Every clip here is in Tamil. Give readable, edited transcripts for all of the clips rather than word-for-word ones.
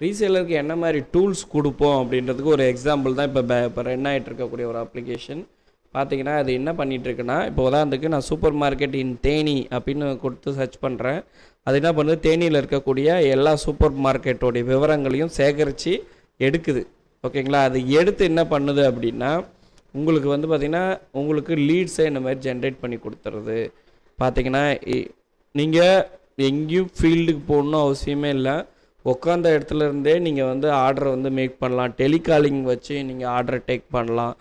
ரீசேலருக்கு என்ன மாதிரி டூல்ஸ் கொடுப்போம் அப்படின்றதுக்கு ஒரு எக்ஸாம்பிள் தான் இப்போ ரன் ஆகிட்டு இருக்கக்கூடிய ஒரு அப்ளிகேஷன். பார்த்தீங்கன்னா அது என்ன பண்ணிகிட்ருக்குன்னா, இப்போ உதாரணத்துக்கு நான் சூப்பர் மார்க்கெட் இன் தேனி அப்படின்னு கொடுத்து சர்ச் பண்ணுறேன். அது என்ன பண்ணுது, தேனியில் இருக்கக்கூடிய எல்லா சூப்பர் மார்க்கெட்டோடைய விவரங்களையும் சேகரித்து எடுக்குது. ஓகேங்களா? அது எடுத்து என்ன பண்ணுது அப்படின்னா, உங்களுக்கு வந்து பார்த்திங்கன்னா உங்களுக்கு லீட்ஸை இந்த மாதிரி ஜென்ரேட் பண்ணி கொடுத்துறது. பார்த்தீங்கன்னா நீங்கள் எங்கேயும் ஃபீல்டுக்கு போகணுன்னு அவசியமே இல்லை. உட்காந்த இடத்துல இருந்தே நீங்கள் வந்து ஆர்டரை வந்து மேக் பண்ணலாம். டெலிகாலிங் வச்சு நீங்கள் ஆர்டரை டேக் பண்ணலாம்.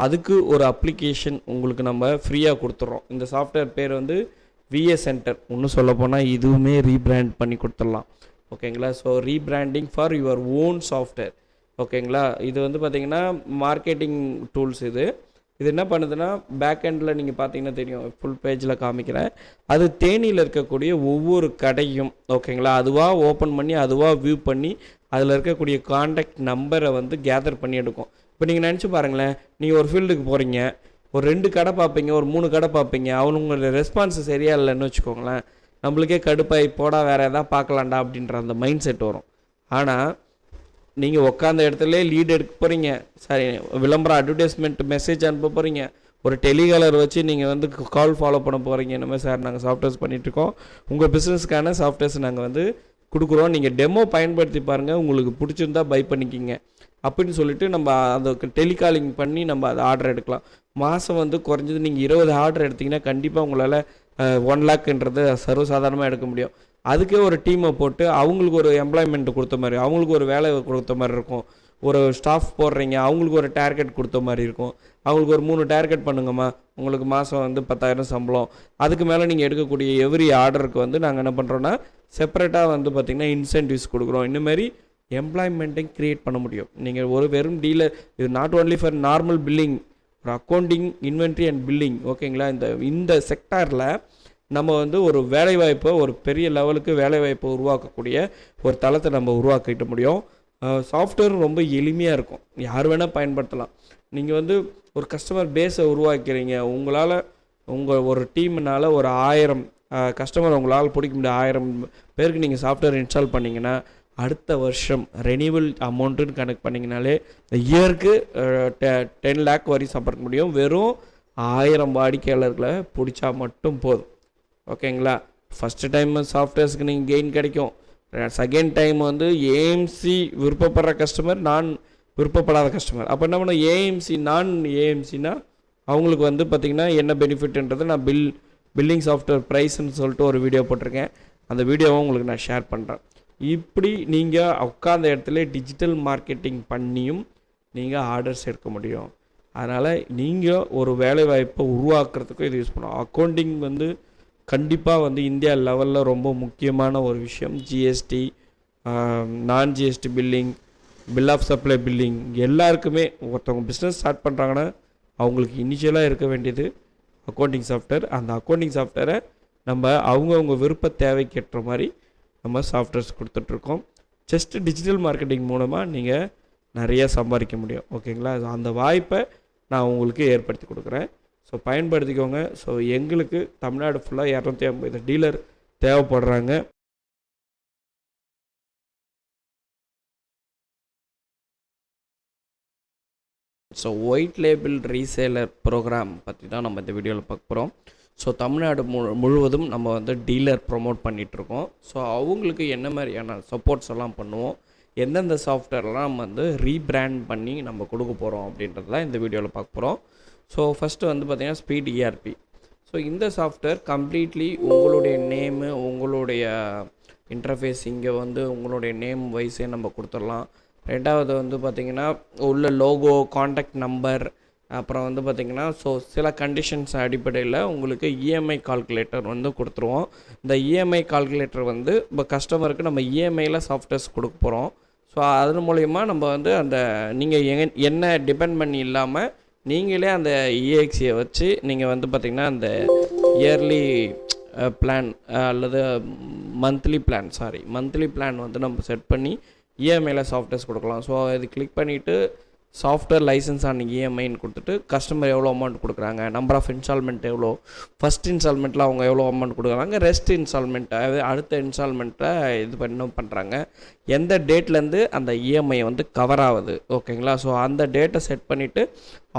அதுக்கு ஒரு அப்ளிகேஷன் உங்களுக்கு நம்ம ஃப்ரீயாக கொடுத்துட்றோம். இந்த சாஃப்ட்வேர் பேர் வந்து விஏ சென்டர். இன்னும் சொல்லப்போனால் இதுவுமே ரீபிராண்ட் பண்ணி கொடுத்துடலாம். ஓகேங்களா? So rebranding for your own software. ஓகேங்களா? இது வந்து பார்த்திங்கன்னா மார்க்கெட்டிங் டூல்ஸ். இது என்ன பண்ணுதுன்னா, பேக் எண்டில் நீங்கள் பார்த்தீங்கன்னா தெரியும், ஃபுல் பேஜில் காமிக்கிறேன். அது தேனியில் இருக்கக்கூடிய ஒவ்வொரு கடையும் ஓகேங்களா அதுவாக ஓப்பன் பண்ணி அதுவாக வியூ பண்ணி அதில் இருக்கக்கூடிய காண்டாக்ட் நம்பரை வந்து கேதர் பண்ணி எடுக்கும். இப்போ நீங்கள் நினச்சி பாருங்களேன், நீங்கள் ஒரு ஃபீல்டுக்கு போகிறீங்க, ஒரு 2 கடை பார்ப்பீங்க, ஒரு 3 கடை பார்ப்பீங்க, அவனுங்களோட ரெஸ்பான்ஸ் சரியாக இல்லைன்னு வச்சுக்கோங்களேன், நம்மளுக்கே கடுப்பாகி போடா வேறு எதாவது பார்க்கலாண்டா அப்படின்ற அந்த மைண்ட் செட் வரும். ஆனால் நீங்கள் உட்காந்த இடத்துல லீட் எடுக்க போகிறீங்க, சரி விளம்பரம் அட்வர்டைஸ்மெண்ட் மெசேஜ் அனுப்ப போகிறீங்க, ஒரு டெலிகாலர் வச்சு நீங்கள் வந்து கால் ஃபாலோ பண்ண போகிறீங்க. இந்த மாதிரி சார் நாங்கள் சாஃப்ட்வேர்ஸ் பண்ணிகிட்ருக்கோம், உங்கள் பிஸ்னஸ்க்கான சாஃப்ட்வேர்ஸ் நாங்கள் வந்து கொடுக்குறோம், நீங்கள் டெமோ பயன்படுத்தி பாருங்கள், உங்களுக்கு பிடிச்சிருந்தா பை பண்ணிக்கிங்க அப்படின்னு சொல்லிட்டு நம்ம அந்த டெலிகாலிங் பண்ணி நம்ம அதை ஆர்டர் எடுக்கலாம். மாதம் வந்து குறைஞ்சது நீங்கள் 20 ஆர்டர் எடுத்திங்கன்னா கண்டிப்பாக உங்களால் 1 லேக்குன்றது சர்வசாதாரணமாக எடுக்க முடியும். அதுக்கே ஒரு டீமை போட்டு அவங்களுக்கு ஒரு எம்ப்ளாய்மெண்ட் கொடுத்த மாதிரி, அவங்களுக்கு ஒரு வேலை கொடுத்த மாதிரி இருக்கும். ஒரு ஸ்டாஃப் போடுறீங்க, அவங்களுக்கு ஒரு டார்கெட் கொடுத்த மாதிரி இருக்கும். அவங்களுக்கு ஒரு 3 டார்கெட் பண்ணுங்கம்மா, உங்களுக்கு மாதம் வந்து 10,000 சம்பளம். அதுக்கு மேலே நீங்கள் எடுக்கக்கூடிய எவ்ரி ஆர்டருக்கு வந்து நாங்கள் என்ன பண்ணுறோன்னா செப்பரேட்டாக வந்து பார்த்திங்கன்னா இன்சென்டிவ்ஸ் கொடுக்குறோம். இந்தமாரி எம்ப்ளாய்மெண்ட்டையும் க்ரியேட் பண்ண முடியும். நீங்கள் ஒரு வெறும் டீலர், இது not only for normal billing, ஒரு அக்கௌண்டிங், இன்வென்ட்ரி அண்ட் பில்லிங். ஓகேங்களா? இந்த செக்டாரில் நம்ம வந்து ஒரு வேலைவாய்ப்பை, ஒரு பெரிய லெவலுக்கு வேலைவாய்ப்பை உருவாக்கக்கூடிய ஒரு தளத்தை நம்ம உருவாக்கிட்ட முடியும். சாஃப்ட்வேர் ரொம்ப எளிமையாக இருக்கும், யார் வேணால் பயன்படுத்தலாம். நீங்கள் வந்து ஒரு கஸ்டமர் பேஸை உருவாக்கிறீங்க, உங்களால் உங்கள் ஒரு டீம்னால் ஒரு 1000 கஸ்டமர் உங்களால் பிடிக்க முடியும். 1000 பேருக்கு நீங்கள் சாஃப்ட்வேர் இன்ஸ்டால் பண்ணிங்கன்னா அடுத்த வருஷம் ரெனியூவல் அமௌண்ட்டுன்னு கனெக்ட் பண்ணிங்கனாலே இயருக்கு 10 லேக் வரையும் சம்பளம் முடியும். வெறும் 1000 வாடிக்கையாளர்களை பிடிச்சா மட்டும் போதும். ஓகேங்களா? ஃபஸ்ட்டு டைம் சாஃப்ட்வேர்ஸ்க்கு நீங்கள் கெயின் கிடைக்கும். செகண்ட் டைம் வந்து ஏஎம்சி விருப்பப்படுற கஸ்டமர், நான் விருப்பப்படாத கஸ்டமர். அப்போ என்ன பண்ண, ஏஎம்சி நான் ஏஎம்சினா அவங்களுக்கு வந்து பார்த்திங்கன்னா என்ன பெனிஃபிட்ன்றது நான் பில்லிங் சாஃப்ட்வேர் ப்ரைஸ்ன்னு சொல்லிட்டு ஒரு வீடியோ போட்டிருக்கேன். அந்த வீடியோவை உங்களுக்கு நான் ஷேர் பண்ணுறேன். இப்படி நீங்கள் உட்காந்த இடத்துல டிஜிட்டல் மார்க்கெட்டிங் பண்ணியும் நீங்கள் ஆர்டர்ஸ் எடுக்க முடியும். அதனால் நீங்கள் ஒரு வேலைவாய்ப்பை உருவாக்குறதுக்கும் இது யூஸ் பண்ணுவோம். அக்கௌண்டிங் வந்து கண்டிப்பாக வந்து இந்தியா லெவலில் ரொம்ப முக்கியமான ஒரு விஷயம். ஜிஎஸ்டி, நான் GST billing, bill of supply billing, எல்லாருக்குமே ஒருத்தவங்க பிஸ்னஸ் ஸ்டார்ட் பண்ணுறாங்கன்னா அவங்களுக்கு இனிஷியலாக இருக்க வேண்டியது அக்கௌண்டிங் சாஃப்ட்வேர். அந்த அக்கௌண்டிங் சாஃப்ட்வேரை நம்ம அவங்கவுங்க விருப்ப தேவைக்கேற்ற மாதிரி நம்ம சாஃப்ட்வேர்ஸ் கொடுத்துட்ருக்கோம். ஜஸ்ட் டிஜிட்டல் மார்க்கெட்டிங் மூலமாக நீங்கள் நிறைய சம்பாதிக்க முடியும். ஓகேங்களா? அந்த வாய்ப்பை நான் உங்களுக்கு ஏற்படுத்தி கொடுக்குறேன். ஸோ பயன்படுத்திக்கோங்க. ஸோ எங்களுக்கு தமிழ்நாடு ஃபுல்லாக 250 டீலர் தேவைப்படுறாங்க. So white label reseller programme பற்றி தான் நம்ம இந்த வீடியோவில் பார்க்க போகிறோம். ஸோ தமிழ்நாடு முழுவதும் நம்ம வந்து டீலர் ப்ரொமோட் பண்ணிகிட்ருக்கோம். ஸோ அவங்களுக்கு என்ன மாதிரியான சப்போர்ட்ஸ் எல்லாம் பண்ணுவோம், எந்தெந்த சாஃப்ட்வேர்லாம் நம்ம வந்து ரீபிராண்ட் பண்ணி நம்ம கொடுக்க போகிறோம் அப்படின்றது தான் இந்த வீடியோவில் பார்க்க போகிறோம். ஸோ ஃபஸ்ட்டு வந்து பார்த்திங்கன்னா ஸ்பீட் இஆர்பி. ஸோ இந்த சாஃப்ட்வேர் கம்ப்ளீட்லி உங்களுடைய நேமு, உங்களுடைய இன்டர்ஃபேஸ் இங்கே வந்து உங்களுடைய நேம் வைஸே நம்ம கொடுத்துடலாம். ரெண்டாவது வந்து பார்த்திங்கன்னா உள்ள லோகோ, காண்டாக்ட் நம்பர், அப்புறம் வந்து பார்த்திங்கன்னா ஸோ சில கண்டிஷன்ஸ் அடிப்படையில் உங்களுக்கு இஎம்ஐ கால்குலேட்டர் வந்து கொடுத்துருவோம். இந்த இஎம்ஐ கால்குலேட்டர் வந்து இப்போ கஸ்டமருக்கு நம்ம இஎம்ஐயில் சாஃப்ட்வேர்ஸ் கொடுக்க போகிறோம். ஸோ அதன் மூலயமா நம்ம வந்து அந்த நீங்கள் என்ன டிபெண்ட் பண்ணி இல்லாமல் நீங்களே அந்த இஎக்ஸியை வச்சு நீங்கள் வந்து பார்த்திங்கன்னா அந்த இயர்லி பிளான் அல்லது மந்த்லி பிளான் வந்து நம்ம செட் பண்ணி இஎம்ஐயில் சாஃப்ட்வேர்ஸ் கொடுக்கலாம். ஸோ இது கிளிக் பண்ணிவிட்டு சாஃப்ட்வேர் லைசன்ஸ் ஆன் இஎம்ஐன்னு கொடுத்துட்டு கஸ்டமர் எவ்வளோ அமௌண்ட் கொடுக்குறாங்க, நம்பர் ஆஃப் இன்ஸ்டால்மெண்ட் எவ்வளோ, ஃபஸ்ட் இன்ஸ்டால்மெண்ட்டில் அவங்க எவ்வளோ அமௌண்ட் கொடுக்குறாங்க, ரெஸ்ட் இன்ஸ்டால்மெண்ட்டை அடுத்த இன்ஸ்டால்மெண்ட்டை பண்ணுறாங்க, எந்த டேட்லேருந்து அந்த இஎம்ஐ வந்து கவர் ஆகுது. ஓகேங்களா. ஸோ அந்த டேட்டை செட் பண்ணிவிட்டு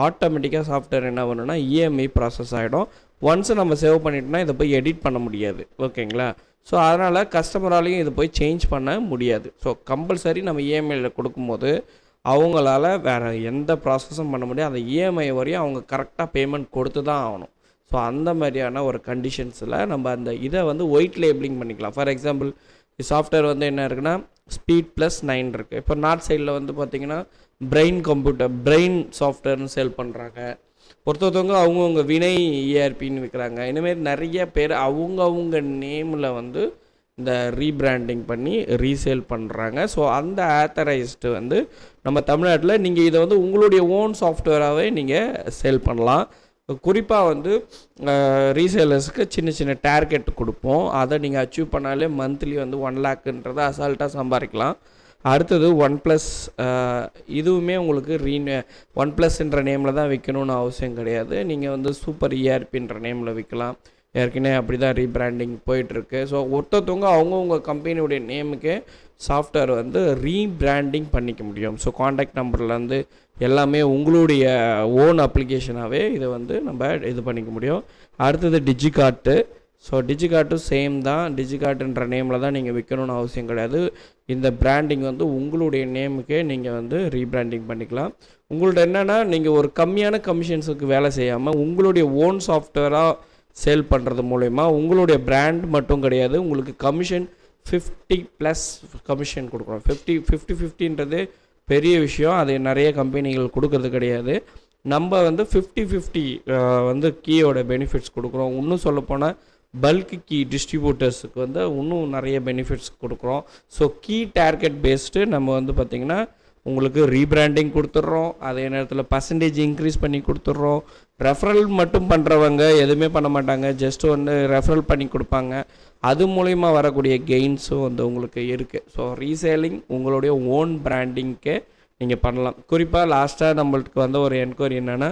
ஆட்டோமேட்டிக்காக சாஃப்ட்வேர் என்ன பண்ணணும்னா இஎம்ஐ ப்ராசஸ் ஆகிடும். ஒன்ஸ் நம்ம சேவ் பண்ணிட்டோம்னா இதை போய் எடிட் பண்ண முடியாது. ஓகேங்களா. ஸோ அதனால் கஸ்டமராலையும் இதை போய் சேஞ்ச் பண்ண முடியாது. ஸோ கம்பல்சரி நம்ம இஎம்ஐயில் கொடுக்கும்போது அவங்களால வேறு எந்த ப்ராசஸும் பண்ண முடியாது. அந்த இஎம்ஐ வரையும் அவங்க கரெக்டாக பேமெண்ட் கொடுத்து தான் ஆகணும். ஸோ அந்த மாதிரியான ஒரு கண்டிஷன்ஸில் நம்ம அந்த இதை வந்து ஒயிட் லேபிளிங் பண்ணிக்கலாம். ஃபார் எக்ஸாம்பிள் சாஃப்ட்வேர் வந்து என்ன இருக்குன்னா Speed+9 இருக்குது. இப்போ நார்த் சைடில் வந்து பார்த்திங்கன்னா பிரெயின் சாஃப்ட்வேர்னு சேல் பண்ணுறாங்க. ஒருத்தவங்க அவங்கவுங்க வினை ERPன்னு விற்கிறாங்க. இந்தமாரி நிறைய பேர் அவங்கவுங்க நேமில் வந்து இந்த ரீபிராண்டிங் பண்ணி ரீசேல் பண்ணுறாங்க. ஸோ அந்த ஆத்தரைஸ்டு வந்து நம்ம தமிழ்நாட்டில் நீங்கள் இதை வந்து உங்களுடைய ஓன் சாஃப்ட்வேராகவே நீங்கள் சேல் பண்ணலாம். குறிப்பாக வந்து ரீசேலர்ஸுக்கு சின்ன சின்ன டார்கெட் கொடுப்போம். அதை நீங்கள் அச்சீவ் பண்ணாலே மந்த்லி வந்து 1 lakhன்றதை அசால்ட்டாக சம்பாதிக்கலாம். அடுத்தது OnePlus, இதுவுமே உங்களுக்கு OnePlusன்ற நேமில் தான் விற்கணும்னு அவசியம் கிடையாது. நீங்கள் வந்து சூப்பர் ERPன்ற நேமில் விற்கலாம். ஏற்கனவே அப்படி தான் ரீபிராண்டிங் போயிட்டுருக்கு. ஸோ ஒருத்தவங்க அவங்கவுங்க கம்பெனியுடைய நேமுக்கே சாஃப்ட்வேர் வந்து ரீபிராண்டிங் பண்ணிக்க முடியும். ஸோ காண்டாக்ட் நம்பர்லேருந்து எல்லாமே உங்களுடைய ஓன் அப்ளிகேஷனாகவே இதை வந்து நம்ம இது பண்ணிக்க முடியும். அடுத்தது டிஜிகார்ட்டு. ஸோ டிஜிகார்ட்டும் சேம் தான். டிஜிகார்ட்டுன்ற நேமில் தான் நீங்கள் விற்கணும்னு அவசியம் கிடையாது. இந்த பிராண்டிங் வந்து உங்களுடைய நேமுக்கே நீங்கள் வந்து ரீபிராண்டிங் பண்ணிக்கலாம். உங்கள்ட்ட என்னென்னா நீங்கள் ஒரு கம்மியான கமிஷன்ஸுக்கு வேலை செய்யாமல் உங்களுடைய ஓன் சாஃப்ட்வேராக சேல் பண்ணுறது மூலயமா உங்களுடைய பிராண்ட் மட்டும் கிடையாது, உங்களுக்கு கமிஷன் 50+ கமிஷன் கொடுக்குறோம். 50-50ன்றது பெரிய விஷயம். அது நிறைய கம்பெனிகள் கொடுக்கறது கிடையாது. நம்ம வந்து 50-50 வந்து கீயோட பெனிஃபிட்ஸ் கொடுக்குறோம். இன்னும் சொல்லப்போனால் பல்க் கீ டிஸ்ட்ரிபியூட்டர்ஸுக்கு வந்து இன்னும் நிறைய பெனிஃபிட்ஸ் கொடுக்குறோம். ஸோ கீ டார்கெட் பேஸ்டு நம்ம வந்து பார்த்திங்கன்னா உங்களுக்கு ரீபிராண்டிங் கொடுத்துட்றோம். அதே நேரத்தில் பர்சன்டேஜ் இன்க்ரீஸ் பண்ணி கொடுத்துட்றோம். ரெஃபரல் மட்டும் பண்ணுறவங்க எதுவுமே பண்ண மாட்டாங்க, ஜஸ்ட் வந்து ரெஃபரல் பண்ணி கொடுப்பாங்க. அது மூலிமா வரக்கூடிய கெயின்ஸும் வந்து உங்களுக்கு இருக்குது. ஸோ ரீசேலிங் உங்களுடைய ஓன் பிராண்டிங்க்கே நீங்கள் பண்ணலாம். குறிப்பாக லாஸ்ட்டாக நம்மளுக்கு வந்து ஒரு என்கொயரி என்னென்னா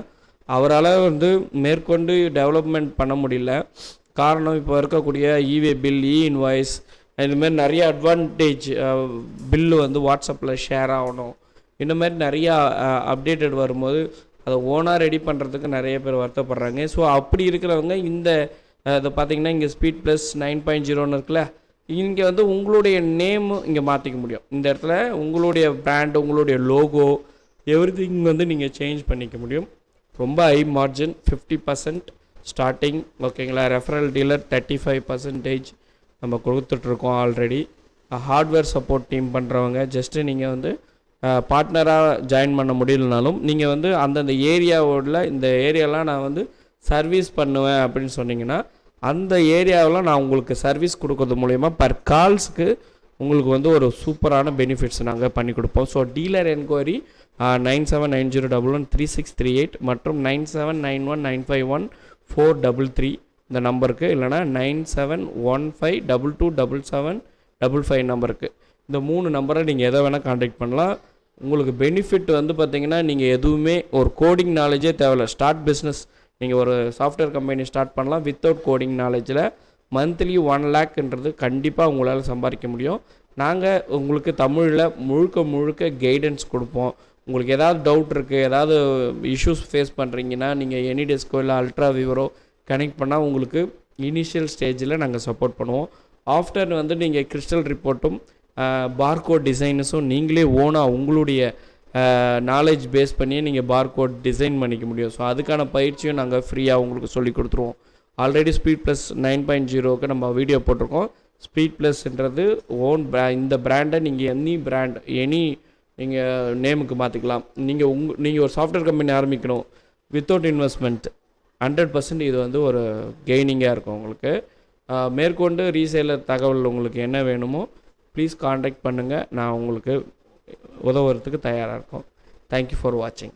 அவரால் வந்து மேற்கொண்டு டெவலப்மெண்ட் பண்ண முடியல. காரணம் இப்போ இருக்கக்கூடிய இவே பில், இன்வாய்ஸ், இதுமாரி நிறைய அட்வான்டேஜ் பில்லு வந்து வாட்ஸ்அப்பில் ஷேர் ஆகணும். இந்தமாரி நிறையா அப்டேட்டட் வரும்போது அதை ஓனாக ரெடி பண்ணுறதுக்கு நிறைய பேர் வருத்தப்படுறாங்க. ஸோ அப்படி இருக்கிறவங்க இந்த அதை பார்த்திங்கன்னா இங்கே Speed+9.0ன்னு இருக்குல்ல, இங்கே வந்து உங்களுடைய நேமு இங்கே மாற்றிக்க முடியும். இந்த இடத்துல உங்களுடைய பிராண்ட், உங்களுடைய லோகோ, எவ்ரிதிங் வந்து நீங்கள் சேஞ்ச் பண்ணிக்க முடியும். ரொம்ப ஹை மார்ஜின் 50% ஸ்டார்டிங். ஓகேங்களா. ரெஃபரல் டீலர் 35% நம்ம கொடுத்துட்ருக்கோம் ஆல்ரெடி. ஹார்ட்வேர் சப்போர்ட் டீம் பண்ணுறவங்க ஜஸ்ட்டு நீங்கள் வந்து பார்ட்னராக ஜாயின் பண்ண முடியலனாலும் நீங்கள் வந்து அந்தந்த ஏரியாவோட இந்த ஏரியாலாம் நான் வந்து சர்வீஸ் பண்ணுவேன் அப்படின்னு சொன்னீங்கன்னா அந்த ஏரியாவில் நான் உங்களுக்கு சர்வீஸ் கொடுக்கறது மூலயமா பர் கால்ஸுக்கு உங்களுக்கு வந்து ஒரு சூப்பரான பெனிஃபிட்ஸ் நாங்கள் பண்ணி கொடுப்போம். ஸோ டீலர் என்கொயரி 9790113638 மற்றும் 9791951433 இந்த நம்பருக்கு, இல்லைனா 9715227755 நம்பருக்கு. இந்த 3 நம்பரை நீங்கள் எதை வேணால் காண்டாக்ட் பண்ணலாம். உங்களுக்கு பெனிஃபிட் வந்து பார்த்திங்கன்னா நீங்கள் எதுவுமே ஒரு கோடிங் நாலேஜே தேவையில்லை. ஸ்டார்ட் பிஸ்னஸ் நீங்கள் ஒரு சாஃப்ட்வேர் கம்பெனி ஸ்டார்ட் பண்ணலாம் வித்தவுட் கோடிங் நாலேஜில். மந்த்லி 1 lakhன்றது கண்டிப்பாக உங்களால் சம்பாதிக்க முடியும். நாங்கள் உங்களுக்கு தமிழில் முழுக்க கைடன்ஸ் கொடுப்போம். உங்களுக்கு ஏதாவது டவுட் இருக்குது, ஏதாவது இஷ்யூஸ் ஃபேஸ் பண்ணுறீங்கன்னா நீங்கள் எனிடெஸ்கோ இல்லை அல்ட்ரா விவரோ கனெக்ட் பண்ணால் உங்களுக்கு இனிஷியல் ஸ்டேஜில் நாங்கள் சப்போர்ட் பண்ணுவோம். ஆஃப்டர் வந்து நீங்கள் கிறிஸ்டல் ரிப்போர்ட்டும் பார்கோட் டிசைனஸும் நீங்களே ஓனாக உங்களுடைய நாலேஜ் பேஸ் பண்ணியே நீங்கள் பார்கோட் டிசைன் பண்ணிக்க முடியும். ஸோ அதுக்கான பயிற்சியும் நாங்கள் ஃப்ரீயாக உங்களுக்கு சொல்லி கொடுத்துருவோம். ஆல்ரெடி Speed+9.0க்கு நம்ம வீடியோ போட்டிருக்கோம். Speed+ன்றது ஓன் இந்த பிராண்டை நீங்கள் எனி நீங்கள் நேமுக்கு மாற்றிக்கலாம். நீங்கள் ஒரு சாஃப்ட்வேர் கம்பெனி ஆரம்பிக்கணும் வித்தவுட் இன்வெஸ்ட்மெண்ட் 100% இது வந்து ஒரு கெய்னிங்காக இருக்கும் உங்களுக்கு. மேற்கொண்டு ரீசேலர் தகவல் உங்களுக்கு என்ன வேணுமோ ப்ளீஸ் காண்டாக்ட் பண்ணுங்கள். நான் உங்களுக்கு உதவுறதுக்கு தயாராக இருக்கோம். தேங்க்யூ ஃபார் வாட்சிங்.